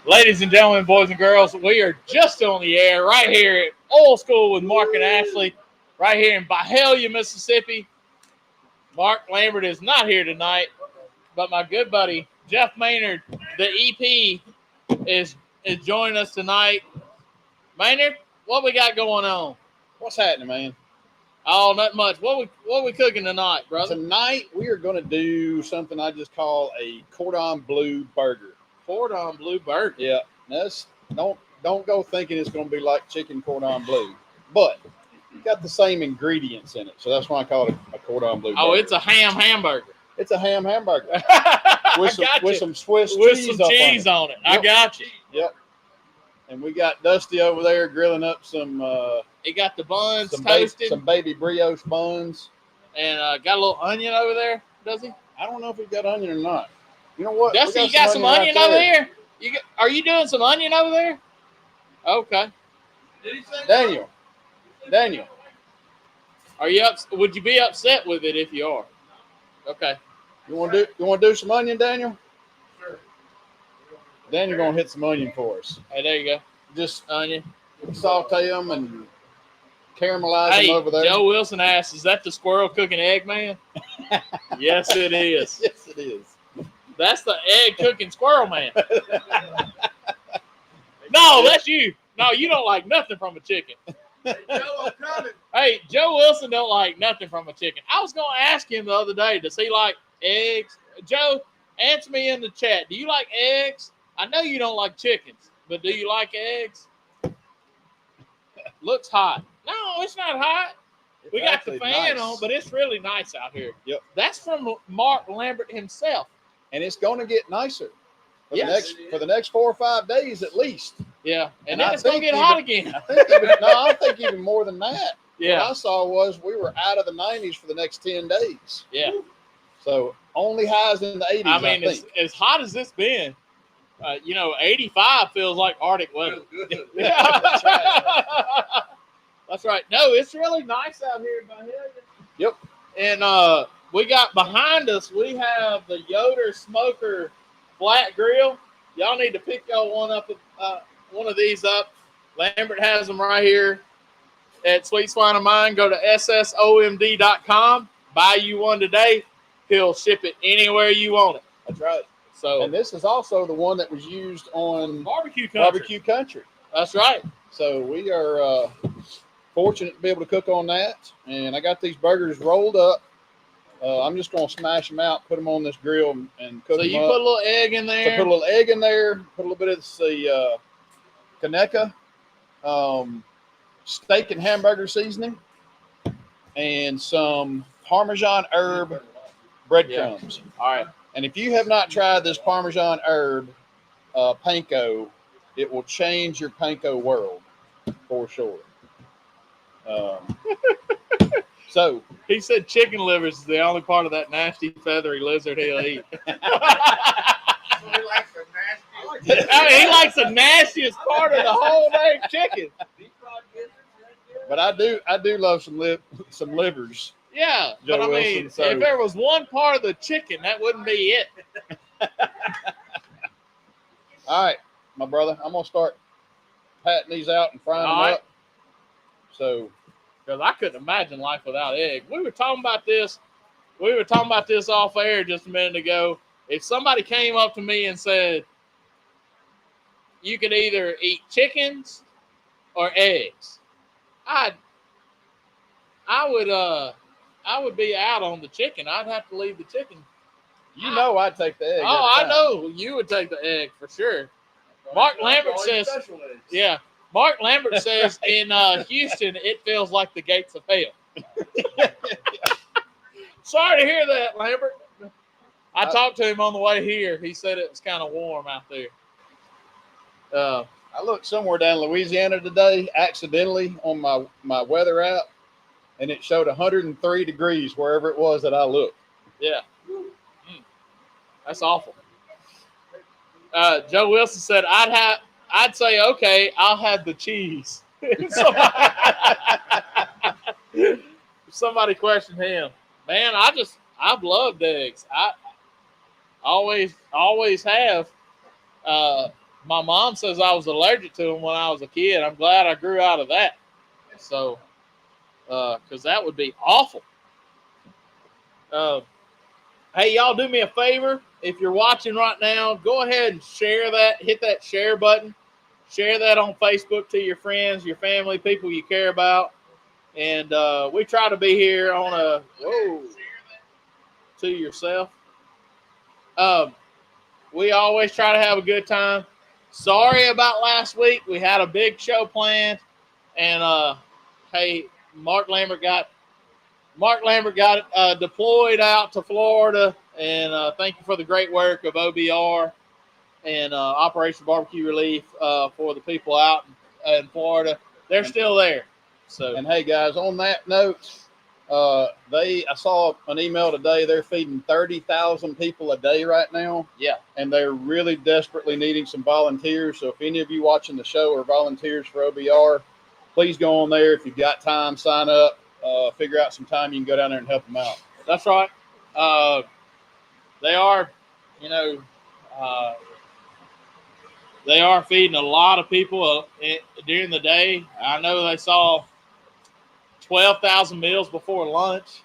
Ladies and gentlemen, boys and girls, we are just on the air right here at Old School with Mark and Ashley, right here in Byhalia, Mississippi. Mark Lambert is not here tonight, but my good buddy Jeff Maynard, the EP, is joining us tonight. Maynard, what we got going on? What's happening, man? Oh, not much. What we cooking tonight, brother? Tonight we are going to do something I just call a cordon bleu burger. Cordon bleu burger. Yeah, that's don't go thinking it's going to be like chicken cordon bleu, but it's got the same ingredients in it, so that's why I call it a cordon bleu. Oh, burger. it's a ham hamburger. It's a ham hamburger with some Swiss with cheese some cheese on it. Yep. I got you. Yep. And we got Dusty over there grilling up some. He got the buns some toasted. some baby brioche buns. And got a little onion over there, does he? I don't know if he's got onion or not. You know what? Dusty, you got some onion over there? Are you doing some onion over there? Okay. Daniel. Are you would you be upset with it if you are? Okay. You want to do some onion, Daniel? Sure. Daniel gonna hit some onion for us. Hey, there you go. Just onion. Saute them and caramelize them over there. Joe Wilson asks, "Is that the squirrel cooking egg man?" Yes, it is. Yes, it is. That's the egg cooking squirrel man. No, that's you. No, you don't like nothing from a chicken. Hey, Joe Wilson don't like nothing from a chicken. I was going to ask him the other day, does he like eggs? Joe, answer me in the chat. Do you like eggs? I know you don't like chickens, but do you like eggs? Looks hot. No, it's not hot. We got the fan on, but it's really nice out here. Yep. That's from Mark Lambert himself. And it's going to get nicer for Yes. the next 4 or 5 days at least. Yeah, and then it's going to get hot again. I think even more than that. Yeah. What I saw was we were out of the 90s for the next 10 days. Yeah. So only highs in the 80s, I mean, as hot as it's been, 85 feels like Arctic weather. Yeah. That's right. No, it's really nice out here in Byhalia. Yep. And we got behind us, we have the Yoder Smoker flat grill. Y'all need to pick y'all one of these up. Lambert has them right here at Sweet Swine of Mine. Go to ssomd.com. Buy you one today. He'll ship it anywhere you want it. That's right. So, and this is also the one that was used on Barbecue Country. That's right. So we are fortunate to be able to cook on that. And I got these burgers rolled up. I'm just going to smash them out, put them on this grill, and cook them up. So you put a little egg in there? So put a little egg in there, put a little bit of the Kaneka steak and hamburger seasoning, and some Parmesan herb breadcrumbs. Yeah. All right. And if you have not tried this Parmesan herb panko, it will change your panko world for sure. So he said chicken livers is the only part of that nasty feathery lizard he'll eat. He likes the nastiest part of the whole dang chicken. But I do love some livers. Yeah, Joe but I Wilson, mean, if there was one part of the chicken, that wouldn't be it. All right, my brother, I'm gonna start patting these out and frying them up. So, because I couldn't imagine life without egg. We were talking about this off air just a minute ago. If somebody came up to me and said, you could either eat chickens or eggs, I would be out on the chicken. I'd have to leave the chicken. I'd take the egg. Oh, I know you would take the egg for sure. Mark Lambert says, yeah. Mark Lambert says in Houston, it feels like the gates of hell. Sorry to hear that, Lambert. I talked to him on the way here. He said it was kind of warm out there. I looked somewhere down in Louisiana today, accidentally on my weather app, and it showed 103 degrees wherever it was that I looked. Yeah. That's awful. Joe Wilson said, I'd say, okay, I'll have the cheese. Somebody questioned him. Man, I've loved eggs. I always have. My mom says I was allergic to them when I was a kid. I'm glad I grew out of that. So, because that would be awful. Hey, y'all, do me a favor. If you're watching right now, go ahead and share that. Hit that share button. Share that on Facebook to your friends, your family, people you care about. And we try to be here on a to yourself. We always try to have a good time. Sorry about last week. We had a big show planned, and hey, Mark Lambert got deployed out to Florida. And thank you for the great work of OBR and Operation Barbecue Relief for the people out in Florida. They're still there. So, And hey guys, on that note, I saw an email today. They're feeding 30,000 people a day right now. Yeah. And they're really desperately needing some volunteers. So if any of you watching the show are volunteers for OBR, please go on there. If you've got time, sign up. Figure out some time you can go down there and help them out. That's right. They are, they are feeding a lot of people during the day. I know they saw 12,000 meals before lunch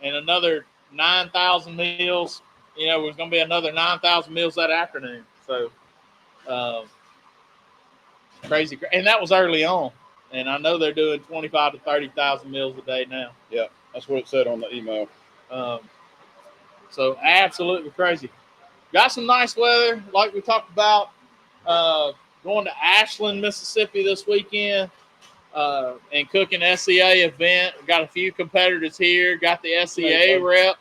and another 9,000 meals. There's going to be another 9,000 meals that afternoon. So crazy. And that was early on. And I know they're doing 25 to 30,000 meals a day now. Yeah, that's what it said on the email. So absolutely crazy. Got some nice weather, like we talked about. Going to Ashland, Mississippi this weekend and cooking SCA event. Got a few competitors here. Got the SCA rep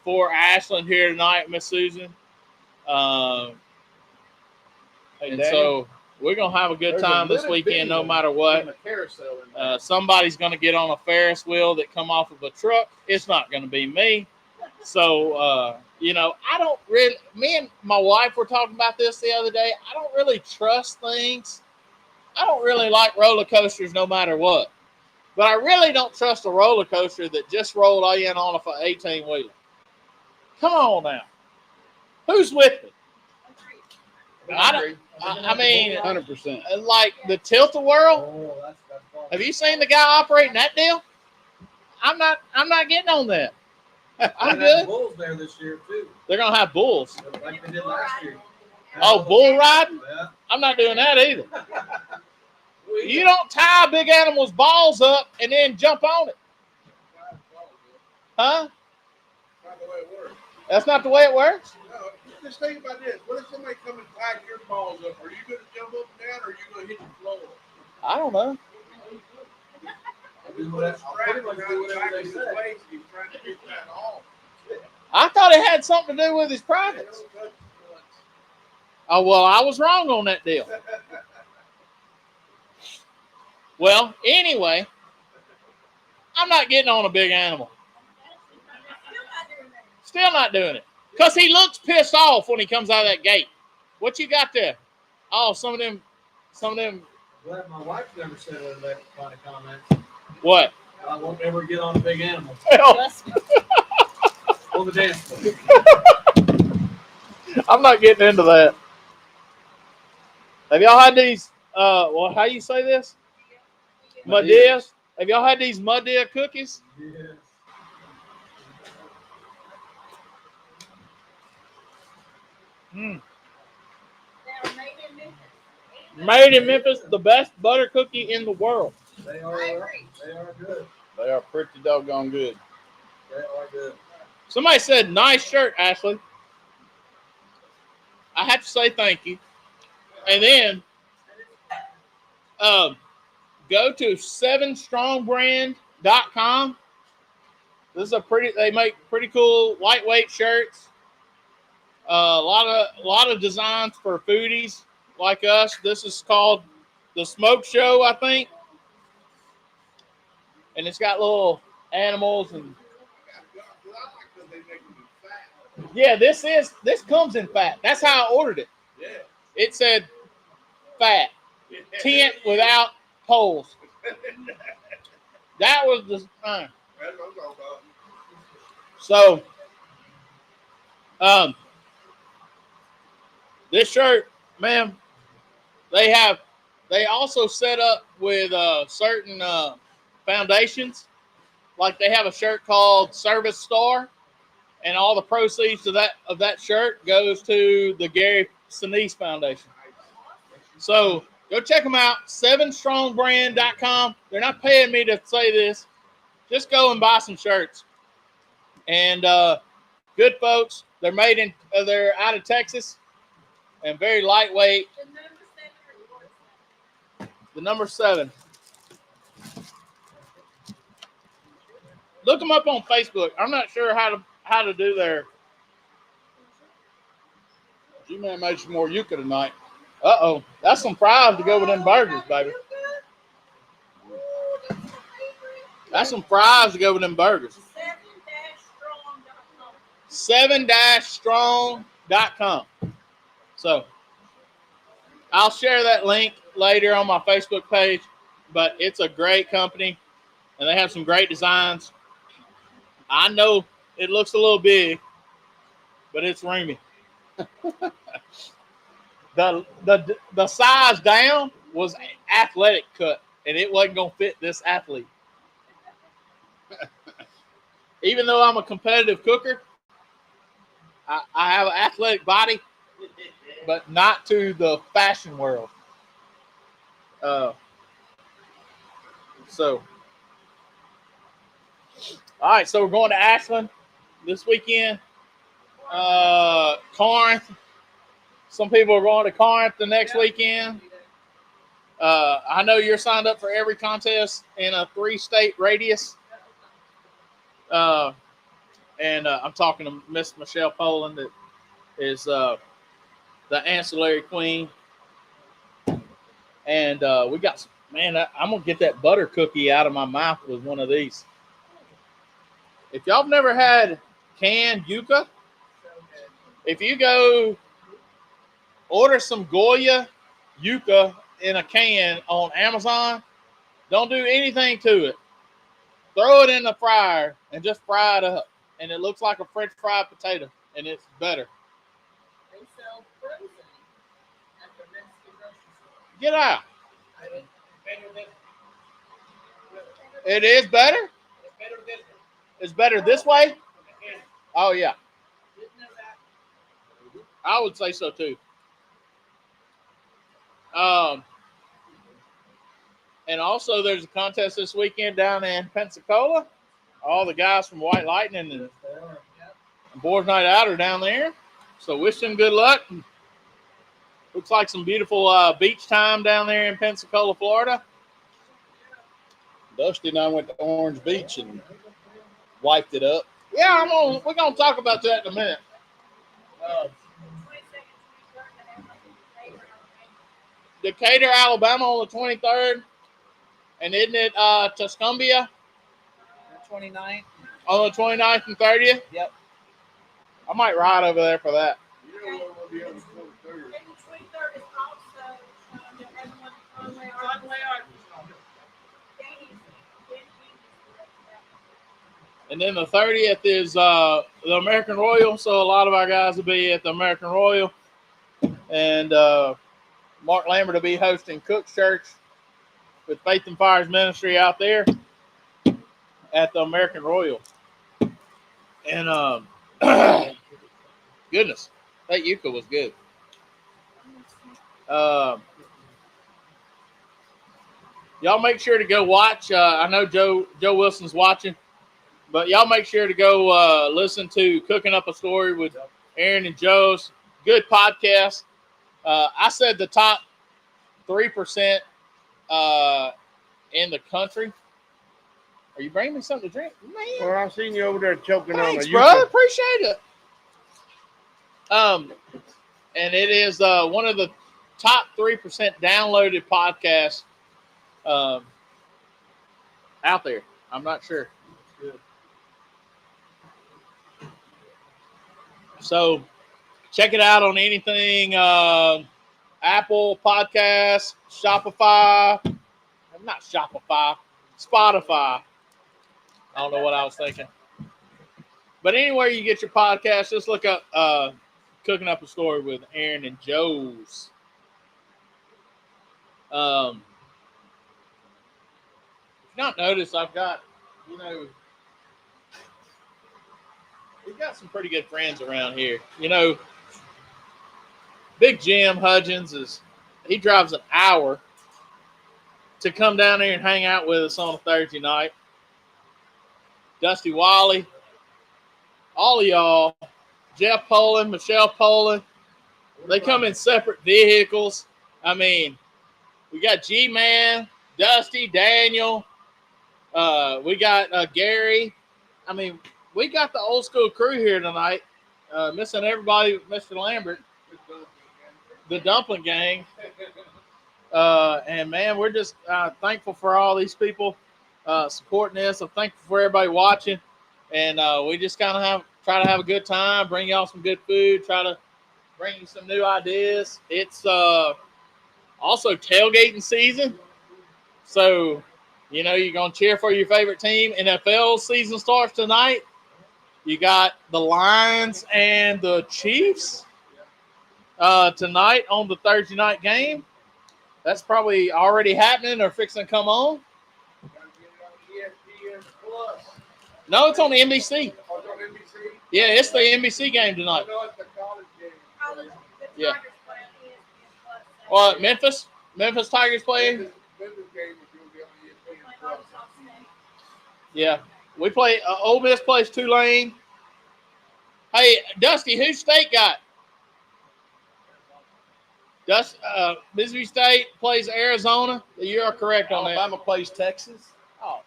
for Ashland here tonight, Miss Susan. And so we're going to have a good time this weekend no matter what. Somebody's going to get on a Ferris wheel that come off of a truck. It's not going to be me. So, I don't really, me and my wife were talking about this the other day. I don't really trust things. I don't really like roller coasters no matter what. But I really don't trust a roller coaster that just rolled in on a 18-wheeler. Come on now. Who's with me? I mean, 100%. Like the Tilt-A-Whirl. Have you seen the guy operating that deal? I'm not getting on that. I'm good. Bulls there this year too. They're gonna have bulls. Like they did last year. Oh, bull riding? Yeah. I'm not doing that either. You don't tie a big animal's balls up and then jump on it. Huh? Not the way it works. That's not the way it works? No, just think about this. What if somebody come and tie your balls up? Are you going to jump up and down, or are you going to hit the floor? I don't know. I thought it had something to do with his privates. Oh, well, I was wrong on that deal. Well, anyway, I'm not getting on a big animal. Still not doing it. Because he looks pissed off when he comes out of that gate. What you got there? Oh, some of them. Glad my wife never said that kind of comment. What? I won't ever get on a big animal. Well, On the dance floor. I'm not getting into that. Have y'all had these, how you say this? Madias? Have y'all had these Madia cookies? Yes. Mm. Made in Memphis, the best butter cookie in the world. They are good. They are pretty doggone good. They are good. Somebody said, nice shirt, Ashley. I have to say thank you. And then go to 7strongbrand.com. They make pretty cool lightweight shirts. A lot of designs for foodies like us. This is called the Smoke Show, I think. And it's got little animals and yeah, this comes in fat. That's how I ordered it. Yeah. It said fat, tent without poles. That was the so This shirt, man, they also set up with certain foundations. Like they have a shirt called Service Star, and all the proceeds of that shirt goes to the Gary Sinise Foundation. So go check them out, 7strongbrand.com. They're not paying me to say this. Just go and buy some shirts. And good folks. They're out of Texas and very lightweight. The number 7. Look them up on Facebook. I'm not sure how to do their. G-Man made some more yucca tonight. Uh-oh. That's some fries to go with them burgers, baby. That's some fries to go with them burgers. 7-strong.com. So I'll share that link later on my Facebook page, but it's a great company and they have some great designs. I know it looks a little big, but it's roomy. The size down was athletic cut, and it wasn't going to fit this athlete. Even though I'm a competitive cooker, I have an athletic body, but not to the fashion world. All right, so we're going to Ashland this weekend. Corinth. Some people are going to Corinth the next weekend. I know you're signed up for every contest in a 3-state radius. And I'm talking to Miss Michelle Poland, that is the ancillary queen. And we got, man, I'm going to get that butter cookie out of my mouth with one of these. If y'all have never had canned yucca, if you go order some Goya yucca in a can on Amazon, don't do anything to it. Throw it in the fryer and just fry it up. And it looks like a French fried potato, and it's better. They sell frozen at the Mexican grocery store. Get out. It is better? It's better this way? Oh, yeah. I would say so, too. And also, there's a contest this weekend down in Pensacola. All the guys from White Lightning and Boys Night Out are down there. So wish them good luck. Looks like some beautiful beach time down there in Pensacola, Florida. Dusty and I went to Orange Beach and wiped it up. Yeah, we're gonna talk about that in a minute. Decatur, Alabama on the 23rd. And isn't it Tuscumbia? 29th. On the 29th and 30th? Yep. I might ride over there for that. You know what will be on the 23rd. And the 23rd is also Conway, Arkansas. And then the 30th is the American Royal. So a lot of our guys will be at the American Royal. And Mark Lambert will be hosting Cook's Church with Faith and Fires Ministry out there at the American Royal. And goodness, that yucca was good. Y'all make sure to go watch. I know Joe Wilson's watching, but y'all make sure to go listen to Cooking Up a Story with Aaron and Joe's good podcast. I said the top 3% in the country. Are you bringing me something to drink? Man. Well, I seen you over there choking Thanks, on a bro. yucca. Appreciate it. And it is one of the top 3% downloaded podcasts out there. I'm not sure. So check it out on anything Apple Podcasts, Shopify. Not Shopify, Spotify. I don't know what I was thinking. But anywhere you get your podcast, just look up cooking up a story with Aaron and Joe's. If you not noticed, I've got, we've got some pretty good friends around here. Big Jim Hudgens he drives an hour to come down here and hang out with us on a Thursday night. Dusty Wiley, all of y'all, Jeff Poland, Michelle Poland, they come in separate vehicles. I mean, we got G-Man, Dusty, Daniel, we got Gary. I mean, we got the old school crew here tonight. Missing everybody, Mr. Lambert, the Dumpling Gang. And, man, we're just thankful for all these people supporting this. I'm thankful for everybody watching. And we just kind of try to have a good time, bring y'all some good food, try to bring you some new ideas. It's also tailgating season. So, you're going to cheer for your favorite team. NFL season starts tonight. You got the Lions and the Chiefs tonight on the Thursday night game. That's probably already happening or fixing to come on. No, it's on the NBC. Yeah, it's the NBC game tonight. Yeah. Well, Memphis Tigers playing. Yeah, we play. Ole Miss plays Tulane. Hey, Dusty, who State got? Mississippi State plays Arizona. You are correct on that. Alabama plays Texas. Oh.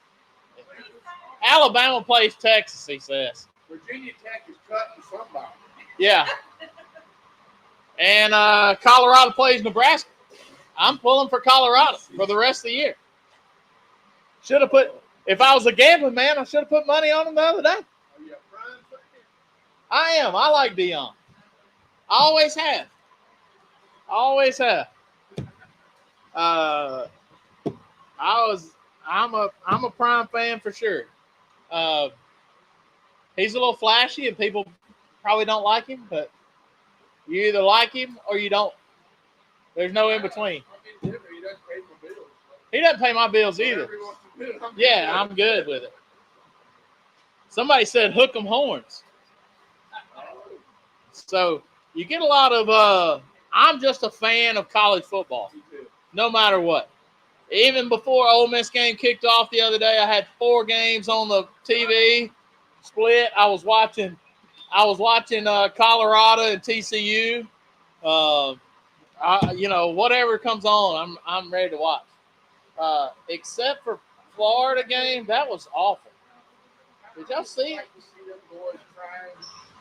Alabama plays Texas, he says. Virginia Tech is cutting somebody. Yeah. And Colorado plays Nebraska. I'm pulling for Colorado for the rest of the year. Should have put, if I was a gambling man, I should have put money on them the other day. Are you a prime fan? I am. I like Deion. I always have. I'm a Prime fan for sure. He He's a little flashy, and people probably don't like him, but you either like him or you don't. There's no in between. He doesn't pay my bills either. Yeah, I'm good with it. Somebody said hook 'em horns. So you get a lot of I'm just a fan of college football, no matter what. Even before Ole Miss game kicked off the other day, I had 4 games on the TV split. I was watching Colorado and TCU. Whatever comes on, I'm ready to watch. Except for Florida game, that was awful. Did y'all see it? Boys trying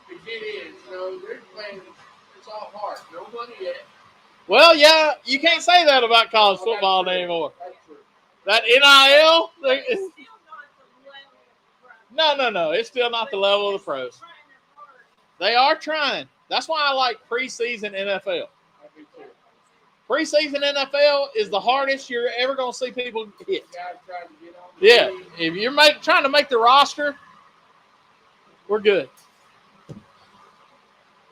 to get in. They're playing. It's all hard. No money yet. Well, yeah, you can't say that about college football anymore. That's true. That NIL, no, it's still not the level of the pros. They are trying. That's why I like preseason NFL. Preseason NFL is the hardest you're ever going to see people hit. Yeah, if you're trying to make the roster, we're good.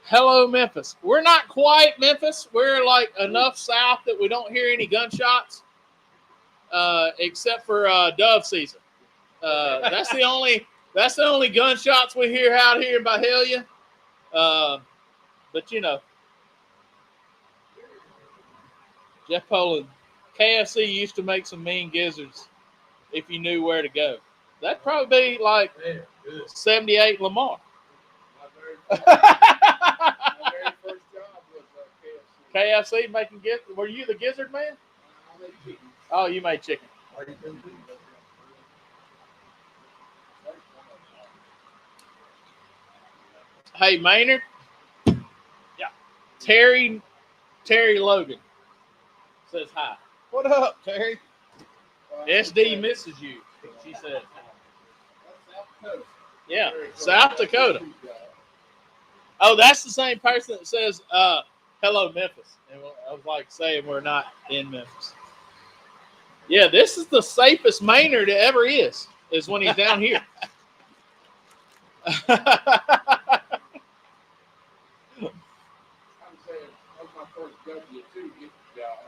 Hello, Memphis. We're not quite Memphis. We're like enough south that we don't hear any gunshots, except for dove season. That's the only gunshots we hear out here in Byhalia. But Jeff Poland, KFC used to make some mean gizzards if you knew where to go. That'd probably be like 78 Lamar. My very first job was KFC. KFC making gizzards. Were you the gizzard man? Oh, you made chicken. Hey, Maynard. Yeah. Terry Logan says hi. What up, Terry? SD misses you, she said. Yeah, South Dakota. Oh, that's the same person that says, hello, Memphis. And I was like saying we're not in Memphis. Yeah, this is the safest Maynard it ever is when he's down here. first W two get the job.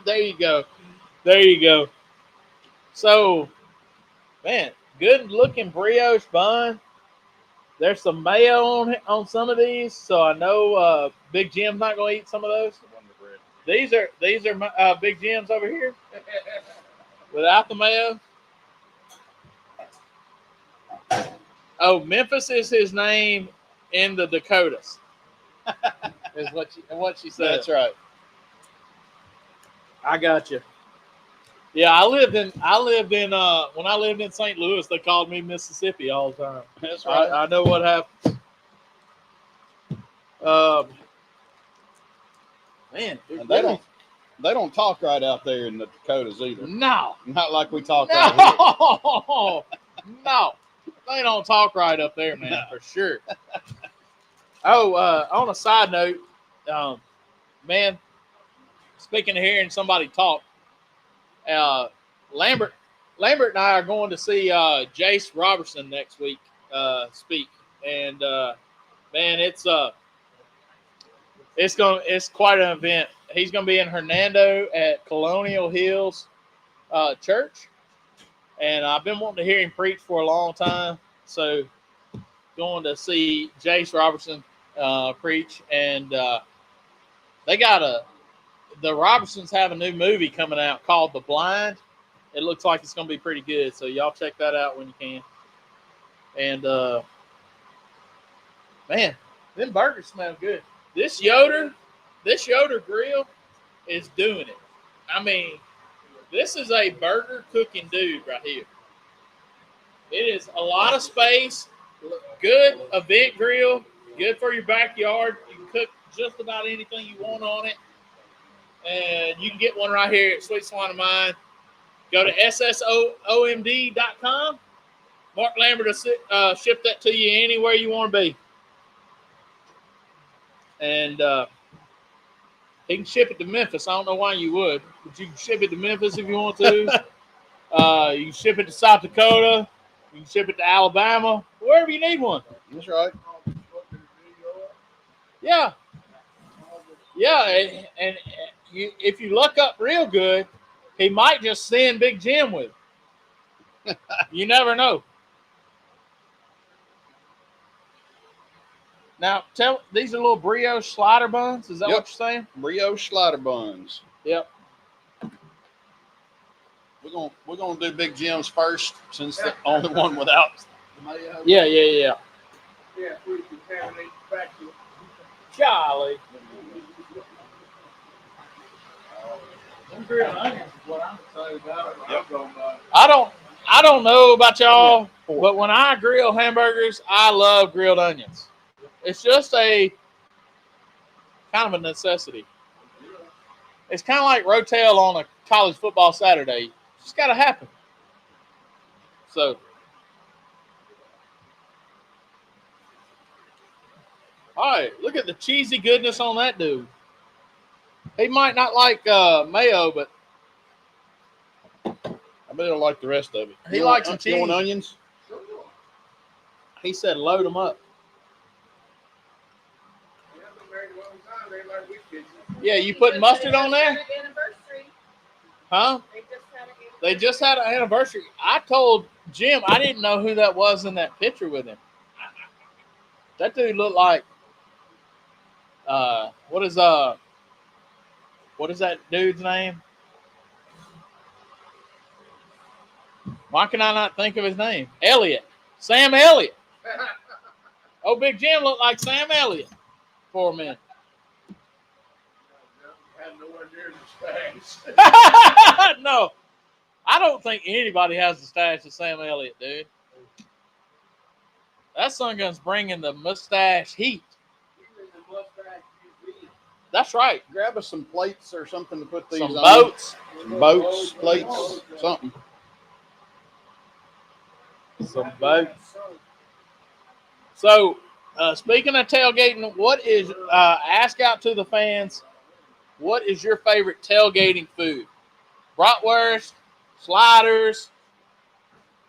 There you go. There you go. So, man, good looking brioche bun. There's some mayo on some of these, so I know Big Jim's not going to eat some of those. These are Big Jim's over here without the mayo. Oh, Memphis is his name in the Dakotas. Is what she said. That's right. I got you. Yeah, I lived in when I lived in St. Louis, they called me Mississippi all the time. That's right. I know what happens. Man, And they don't talk right out there in the Dakotas either. no, Not like we talk out here. no, no, they don't talk right up there, man, for sure. Oh, on a side note, man, speaking of hearing somebody talk, Lambert and I are going to see Jace Robertson next week speak, and man, it's quite an event. He's going to be in Hernando at Colonial Hills Church, and I've been wanting to hear him preach for a long time. So, going to see Jace Robertson preach, and they got the Robertsons have a new movie coming out called The Blind. It looks like it's going to be pretty good, so y'all check that out when you can. And man, them burgers smell good. This Yoder grill is doing it. I mean, this is a burger cooking dude right here. It is a lot of space, good event grill, good for your backyard. You can cook just about anything you want on it. And you can get one right here at Sweet Swine of Mine. Go to ssomd.com. Mark Lambert will ship that to you anywhere you want to be. And he can ship it to Memphis. I don't know why you would, but you can ship it to Memphis if you want to. You can ship it to South Dakota. You can ship it to Alabama, wherever you need one. That's right. Yeah. Yeah, and if you look up real good, he might just send Big Jim with him. You never know. Now, these are little brioche slider buns. Is that what you're saying? Brioche slider buns. Yep. We're gonna do Big Jim's first, since the only one without the mayo. Yeah. Yeah, we contaminate the factory. Golly. Them grilled onions is what I'm excited about. I don't know about y'all, but when I grill hamburgers, I love grilled onions. It's just a kind of a necessity. It's kind of like Rotel on a college football Saturday. It's just got to happen. So, all right, look at the cheesy goodness on that dude. He might not like mayo, but I bet he'll like the rest of it. He likes some You want cheese. onions? he said load them up. Yeah, you put mustard on there? Anniversary. Huh? They just had an They just had an anniversary. I told Jim I didn't know who that was in that picture with him. That dude looked like what is that dude's name? Why can I not think of his name? Elliott. Sam Elliott. Oh, Big Jim looked like Sam Elliott for a minute. No, I don't think anybody has the stash of Sam Elliott, dude. That son gun's bringing the mustache heat. That's right. Grab us some plates or something to put these Some on. boats. Some boats, plates, something. Some boats. So, speaking of tailgating, what is ask out to the fans? What is your favorite tailgating food? Bratwurst, sliders,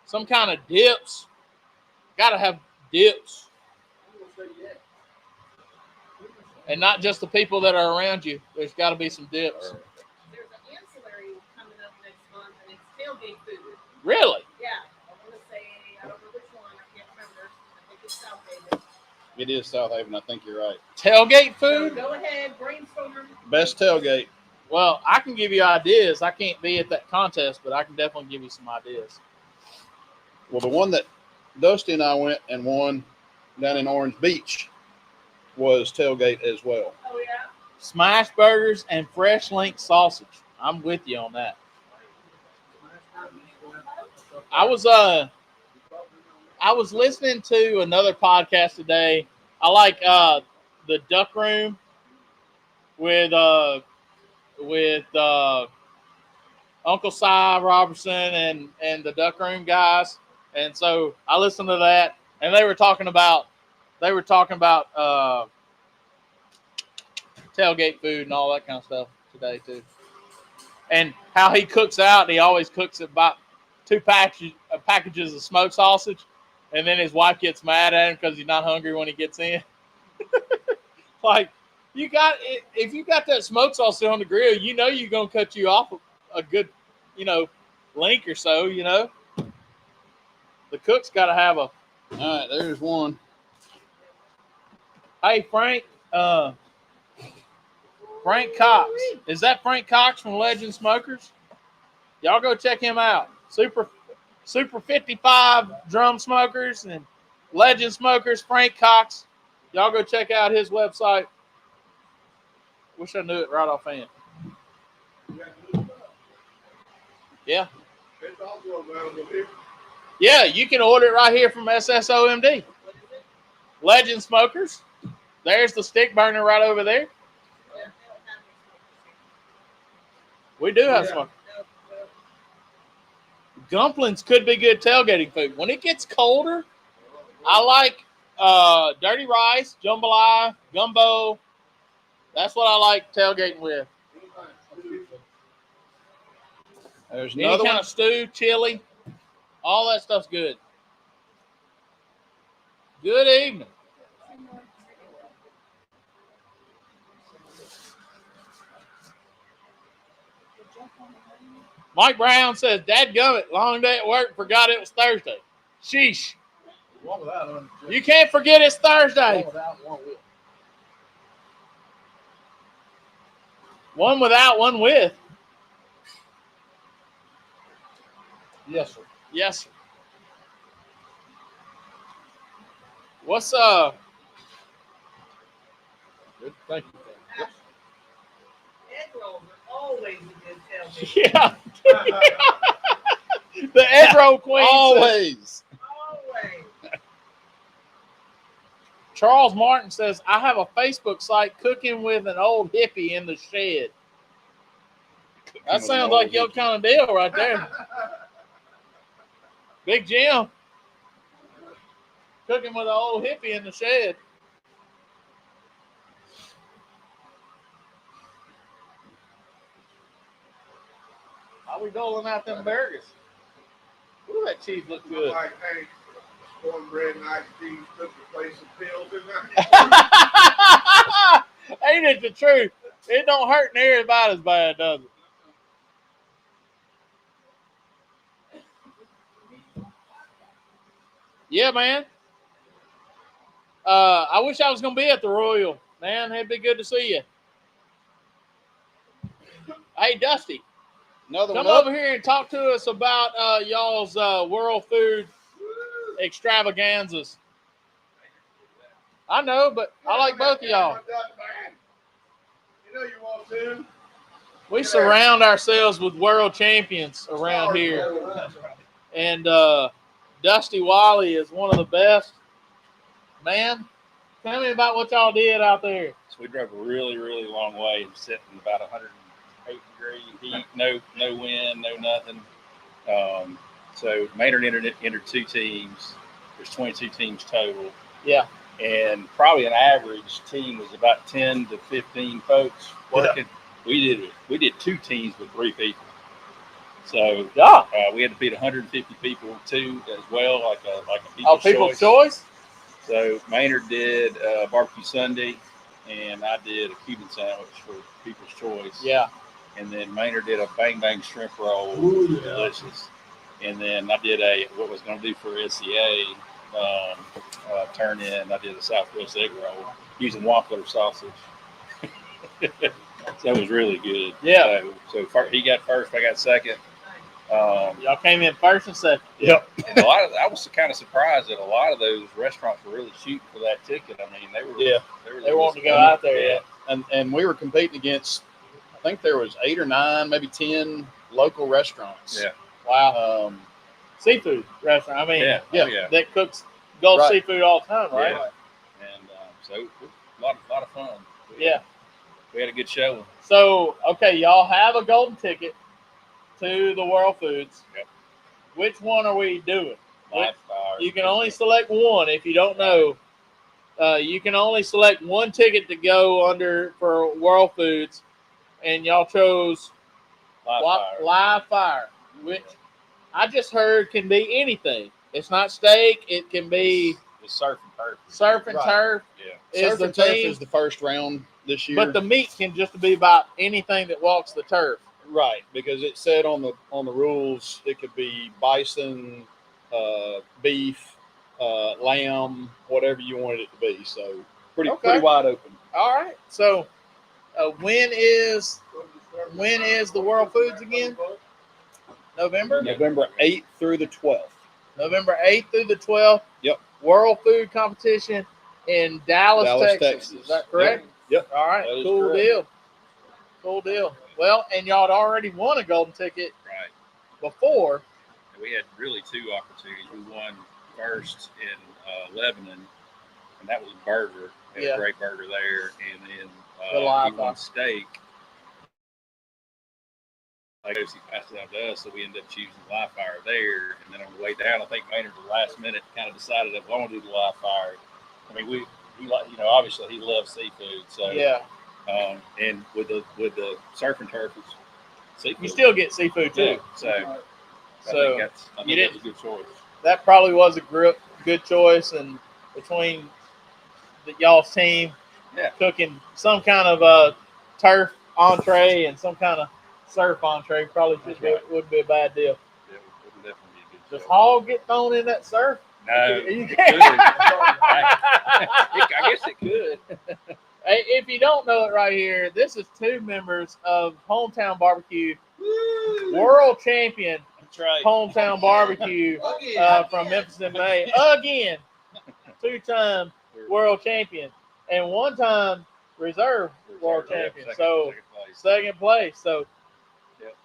some kind of dips. Got to have dips. And not just the people that are around you. There's got to be some dips. There's an ancillary coming up next month, and it's tailgate food. Really? Yeah, I want to say, I don't know which one, I can't remember. I think it's South Haven. It is South Haven. I think you're right. Tailgate So food? go ahead, brainstorm. Best tailgate. Well, I can give you ideas. I can't be at that contest, but I can definitely give you some ideas. Well, the one that Dusty and I went and won down in Orange Beach was tailgate as well. Oh, yeah? Smash burgers and fresh link sausage. I'm with you on that. I was listening to another podcast today. I like the Duck Room with Uncle Si Robertson and the Duck Room guys. And so I listened to that, and they were talking about tailgate food and all that kind of stuff today too, and how he cooks out. He always cooks about 2 packages of smoked sausage, and then his wife gets mad at him because he's not hungry when he gets in. Like, if you got that smoked sausage on the grill, you know you're gonna cut you off a good, link or so. The cook's got to have a. All right, there's one. Hey, Frank. Frank Cox. Is that Frank Cox from Legend Smokers? Y'all go check him out. Super 55 drum smokers and Legend Smokers, Frank Cox. Y'all go check out his website. Wish I knew it right offhand. Yeah. It's also available here. Yeah, you can order it right here from SSOMD. What is it? Legend Smokers. There's the stick burner right over there. Yeah, they don't have any. We do have Yeah. smoke. No. Dumplings could be good tailgating food. When it gets colder, I like dirty rice, jambalaya, gumbo. That's what I like tailgating with. There's Any another kind one. of stew, chili, all that stuff's good. Good evening. Mike Brown says, "Dadgummit, long day at work, forgot it was Thursday." Sheesh. One without one. You can't forget it's Thursday. One without one with. One without, one with. Yes, sir. Yes, sir. What's Good. Thank you. Yep. Egg rolls are always a good tailgate. yeah. The egg roll queen. says- Always. Always. Charles Martin says, "I have a Facebook site, Cooking with an Old Hippie in the Shed." That with an sounds old like your hippie. kind of deal right there. Big Jim. Cooking with an old hippie in the shed. How we doling out them burgers? Ooh, that cheese looks I'm good. like, hey, cornbread and iced tea took the place of pills tonight. Ain't it the truth? It don't hurt near about as bad, does it? Yeah, man. I wish I was going to be at the Royal. Man, it'd be good to see you. Hey, Dusty, Another come one up. over here and talk to us about y'all's world food extravaganzas. I know, but I like both of y'all. You know you want to. We surround ourselves with world champions around here. And Dusty Wiley is one of the best. Man, tell me about what y'all did out there. So we drove a really, really long way and sitting in about 108 degree heat, no wind, no nothing. So Maynard entered 2 teams. There's 22 teams total. Yeah. And probably an average team was about 10 to 15 folks working. We did 2 teams with 3 people. So Yeah. we had to feed 150 people too as well, like a people's People's choice. choice? So Maynard did barbecue Sunday, and I did a Cuban sandwich for People's Choice. Yeah. And then Maynard did a bang bang shrimp roll, Ooh, yeah. delicious. And then I did what was going to do for SCA turn in. I did a Southwest egg roll using Wampler sausage. That was really good. Yeah. So he got first, I got second. Y'all came in first and second. Yep. And I was kind of surprised that a lot of those restaurants were really shooting for that ticket. I mean, they were. Yeah. They wanted to go out there. Yeah. And we were competing against, I think there was 8 or 9, maybe 10 local restaurants. Yeah. Wow. Seafood restaurant. I mean, Yeah. Yeah. Oh, yeah. that cooks Gulf Right. seafood all the time, right? Yeah. And so it was a lot of fun. Yeah. We had a good show. So, okay, y'all have a golden ticket to the World Foods. Yep. Which one are we doing? Live fire. You can only select one. If you don't know, you can only select one ticket to go under for World Foods, and y'all chose Live Fire, which I just heard can be anything. It's not steak. It can be The surf and turf. surf and Right. turf. Yeah. Is Surf the and Turf theme, is the first round this year. but the meat can just be about anything that walks the turf. Right, because it said on the rules it could be bison, beef, lamb, whatever you wanted it to be. So pretty wide open. All right. So when is the World Foods again? November? November 8th through the 12th. November 8th through the 12th. Yep. World Food Competition in Dallas, Dallas, Texas. Texas. Is that correct? Yep. All right. That is Cool correct. deal. Cool deal. Well, and y'all had already won a golden ticket Right. before. And we had really 2 opportunities. We won first in Lebanon, and that was a burger. Had Yeah. a great burger there. And then The live we fire. won steak. Like he passed it out to us, so we ended up choosing live fire there. And then on the way down, I think Maynard at the last minute kind of decided that we want to do the live fire. I mean, he obviously he loves seafood, so Yeah. and with the surf and turf, it's seafood. You still get seafood too. Yeah, so I So think that's a good choice. that probably was a good choice, and between y'all's team Yeah. cooking some kind of turf entree and some kind of surf entree probably That's right. wouldn't be a bad deal. Yeah, it would definitely be a good Does choice. hog get thrown in that surf? No, You it can't. could. I guess it could. Hey, if you don't know it right here, this is 2 members of Hometown Barbecue, world champion That's right. Hometown Barbecue from Memphis in May. Again, 2-time world champion and 1-time reserve world champion. So Second place. second place. So Yep.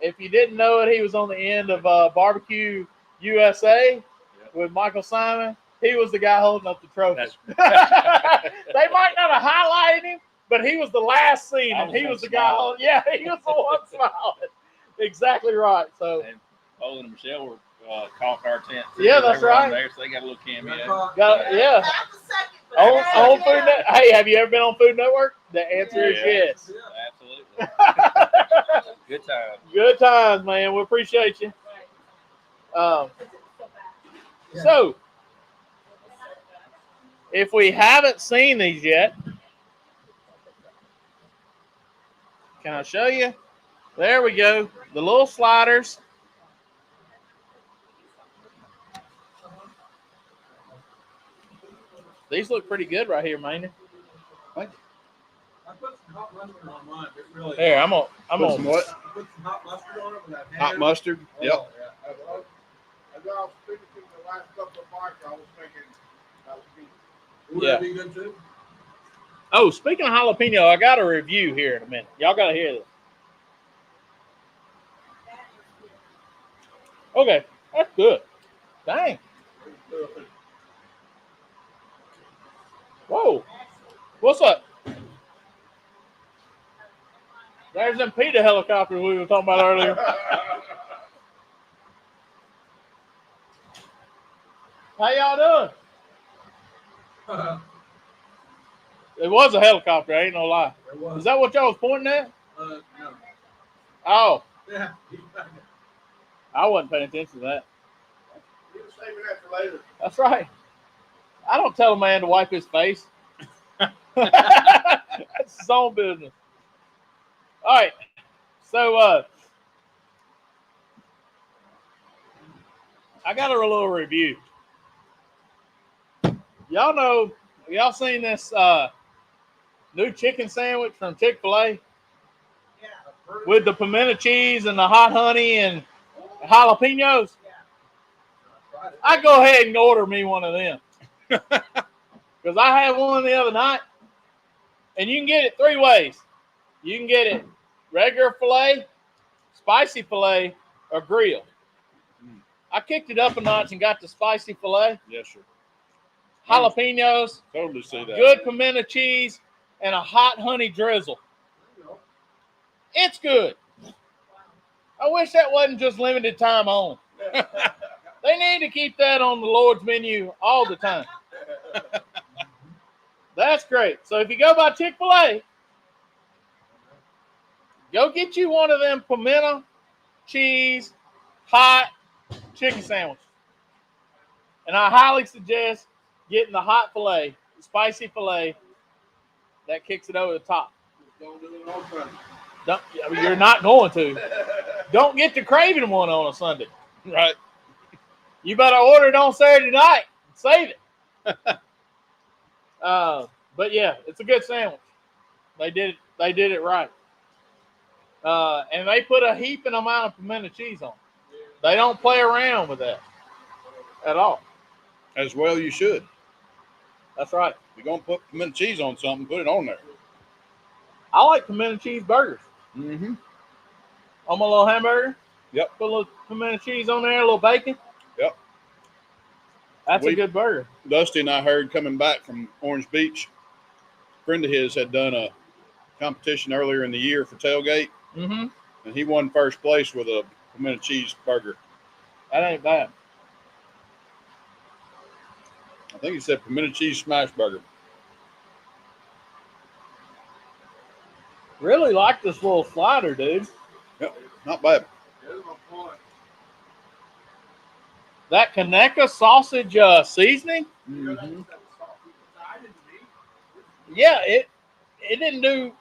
if you didn't know it, he was on the end of Barbecue USA Yep. with Michael Simon. He was the guy holding up the trophy. That's They might not have highlighted him, but he was the last seen, I and was he was the gonna guy smile. holding. Yeah, he was the one smiling. Exactly right. So and Olin and Michelle were caulking our tent. Yeah, They that's were on right. There, so they got a little cameo. yeah. Half a second. but On that's Food okay. Network. Hey, have you ever been on Food Network? The answer is Yeah. yes. Absolutely. Good time. Good times, man. We appreciate you. So, if we haven't seen these yet, can I show you? There we go. The little sliders. These look pretty good right here, man. I put some hot mustard on mine. It really. Here, I'm Put some on. what? I put some hot mustard on it when I Hot mustard. Oh, Yep. yeah. As I was speaking to the last couple of marks, I was thinking that would be. Would Yeah. that be good too? Oh, speaking of jalapeno, I got a review here in a minute. Y'all got to hear this. Okay, that's good. Dang. Whoa. What's up? There's them PETA helicopters we were talking about earlier. How y'all doing? It was a helicopter, ain't no lie. There was. Is that what y'all was pointing at? No. Oh, Yeah. I wasn't paying attention to that. You were saving that for later. That's right. I don't tell a man to wipe his face. That's his own business. All right. So I got a little review. Y'all seen this new chicken sandwich from Chick-fil-A Yeah. with the pimento cheese and the hot honey and jalapenos? I go ahead and order me one of them. Because I had one the other night, and you can get it 3 ways. You can get it regular filet, spicy filet, or grilled. I kicked it up a notch and got the spicy filet, Yes, sir. jalapenos, Totally see that. good pimento cheese, and a hot honey drizzle. It's good. I wish that wasn't just limited time on. They need to keep that on the Lord's menu all the time. That's great. So if you go by Chick-fil-A, go get you one of them pimento cheese hot chicken sandwiches. And I highly suggest getting the hot filet, the spicy filet, that kicks it over the top. Don't do it on Sunday. You're not going to. Don't get the craving one on a Sunday. Right. You better order it on Saturday night and save it. But yeah, it's a good sandwich. They did it right. And they put a heaping amount of pimento cheese on. They don't play around with that at all. As well, you should. That's right. If you're gonna put pimento cheese on something, put it on there. I like pimento cheese burgers. Mm-hmm. On my little hamburger. Yep. Put a little pimento cheese on there, a little bacon. Yep. That's a good burger. Dusty and I heard coming back from Orange Beach, a friend of his had done a competition earlier in the year for tailgate, Mm-hmm. and he won first place with a pimento cheese burger. That ain't bad. I think he said pimento cheese smash burger. Really like this little slider, dude. Not bad. There's my point. That Kaneka sausage seasoning. Mm-hmm. Yeah, it didn't do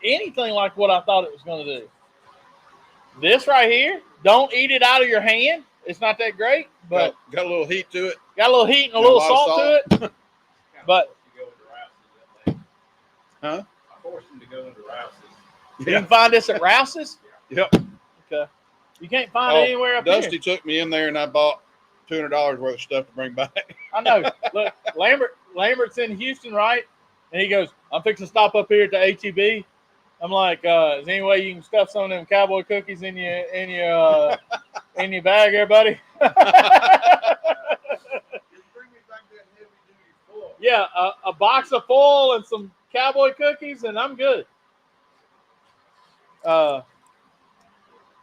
anything like what I thought it was going to do. This right here, don't eat it out of your hand. It's not that great, but Got a little heat to it. got a little heat and a And a little lot of salt to it. But Huh? I forced him to go into Rouse's. you can find this at Rouse's. Yep. Okay. You can't find Oh, it anywhere up Dusty here. took me in there and I bought $200 worth of stuff to bring back. I know. Look, Lambert's in Houston, right? And he goes, I'm fixing to stop up here at the HEB. I'm like, is there any way you can stuff some of them cowboy cookies in your in your bag there, buddy? Just bring me back that heavy duty full. Yeah, a box of foil and some cowboy cookies, and I'm good. But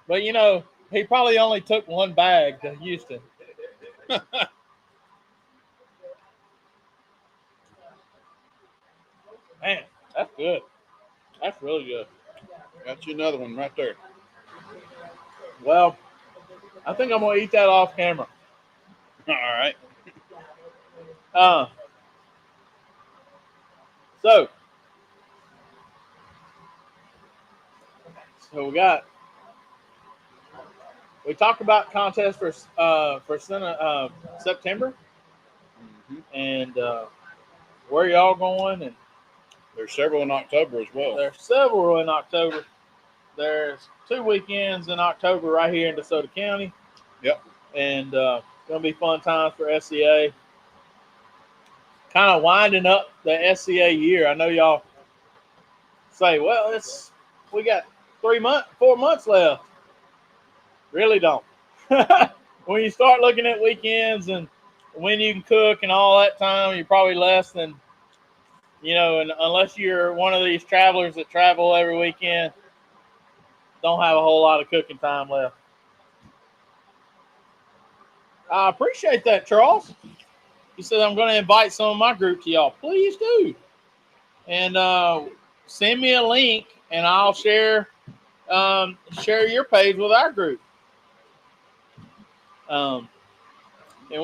you know, he probably only took one bag to Houston. Man, that's good. That's really good. Got you another one right there. Well, I think I'm gonna eat that off camera. All right. So we talked about contest for September Mhm. and where y'all going, and There's several in October as well. there's several in October. There's 2 weekends in October right here in DeSoto County. Yep. And gonna be fun times for SCA. Kind of winding up the SCA year. I know y'all say, well, we got 4 months left. Really don't. When you start looking at weekends and when you can cook and all that time, you're probably less than, and unless you're one of these travelers that travel every weekend, don't have a whole lot of cooking time left. I appreciate that, Charles. He said, I'm going to invite some of my group to y'all. Please do. And send me a link, and I'll share your page with our group. And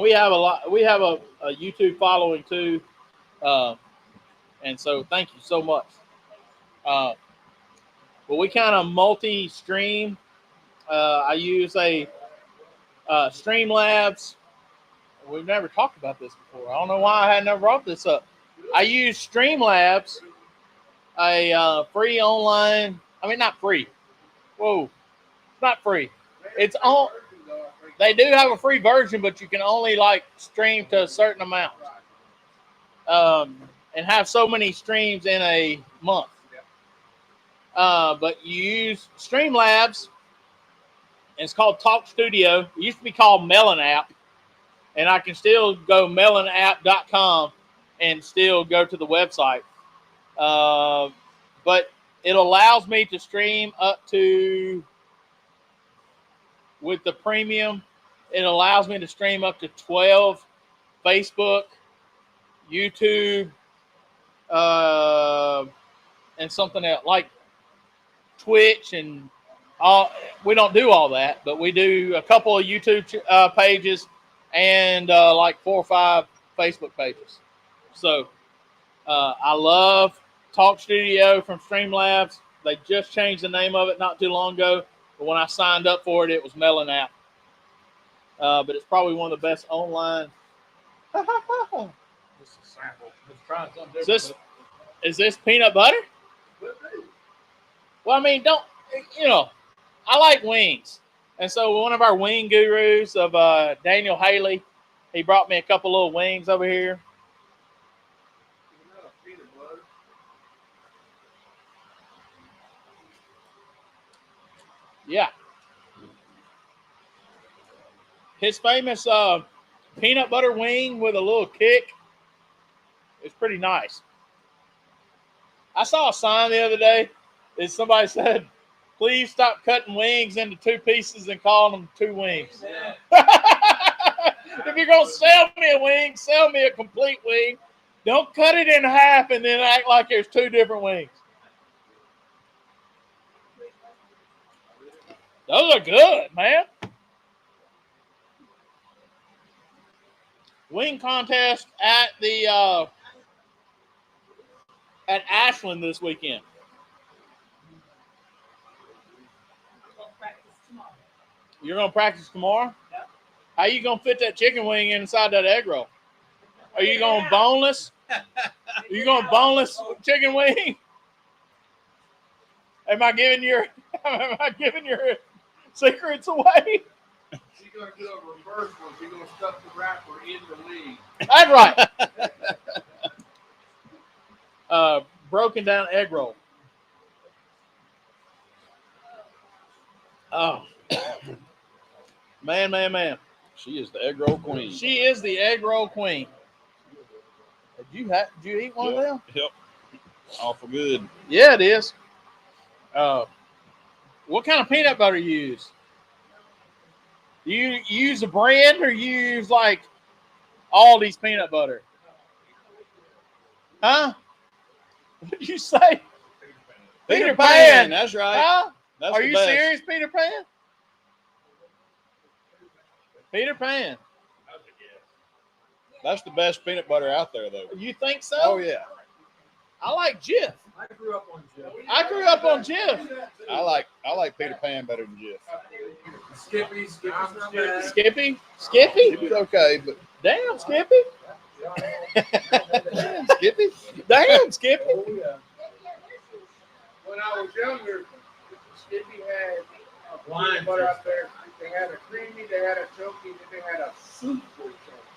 we have a YouTube following too. And so thank you so much. But we kind of multi-stream. I use a Streamlabs. We've never talked about this before. I don't know why I had never brought this up. I use Streamlabs, a free online. I mean, not free. Whoa, it's not free. It's on. They do have a free version, but you can only like stream to a certain amount, and have so many streams in a month. But you use Streamlabs, and it's called Talk Studio. It used to be called Melon App, and I can still go melonapp.com and still go to the website. But it allows me to stream up to, with the premium, it allows me to stream up to 12 Facebook, YouTube, and something else like Twitch and all. We don't do all that, but we do a couple of YouTube pages and like 4 or 5 Facebook pages. So I love Talk Studio from Streamlabs. They just changed the name of it not too long ago, but when I signed up for it, it was Melon App. But it's probably one of the best online. Just a sample. Just trying something different. Is this peanut butter? Well, I mean, I like wings. And so one of our wing gurus of Daniel Haley, he brought me a couple little wings over here. Yeah. His famous peanut butter wing with a little kick is pretty nice. I saw a sign the other day that somebody said, please stop cutting wings into 2 pieces and calling them 2 wings. If you're going to sell me a wing, sell me a complete wing. Don't cut it in half and then act like there's 2 different wings. Those are good, man. Wing contest at the at Ashland this weekend. You're going to practice tomorrow? Yep. How you going to fit that chicken wing inside that egg roll? Are you going boneless? Are you going boneless chicken wing? Am I giving your secrets away? She's going to do a reverse one. She's going to stuff the wrapper in the wing. That's right. Broken down egg roll. Oh. Man. She is the egg roll queen. She is the egg roll queen. Did you eat one of them? Yep. Awful good. Yeah, it is. What kind of peanut butter you use? Do you use a brand or you use like Aldi's peanut butter? Huh? What did you say? Peter Pan. That's right. Huh? That's Are the you best. serious, Peter Pan? Peter Pan. That's the best peanut butter out there, though. You think so? Oh yeah. I like Jif. I grew up on Jif. I grew up on Jif. I like Peter Pan better than Jif. Skippy's not bad. Skippy? It's okay, but Damn, Skippy. Skippy. Damn, Skippy. Oh, yeah. When I was younger, Skippy had a peanut butter out there. They had a creamy, they had a chunky, then they had a super chunky.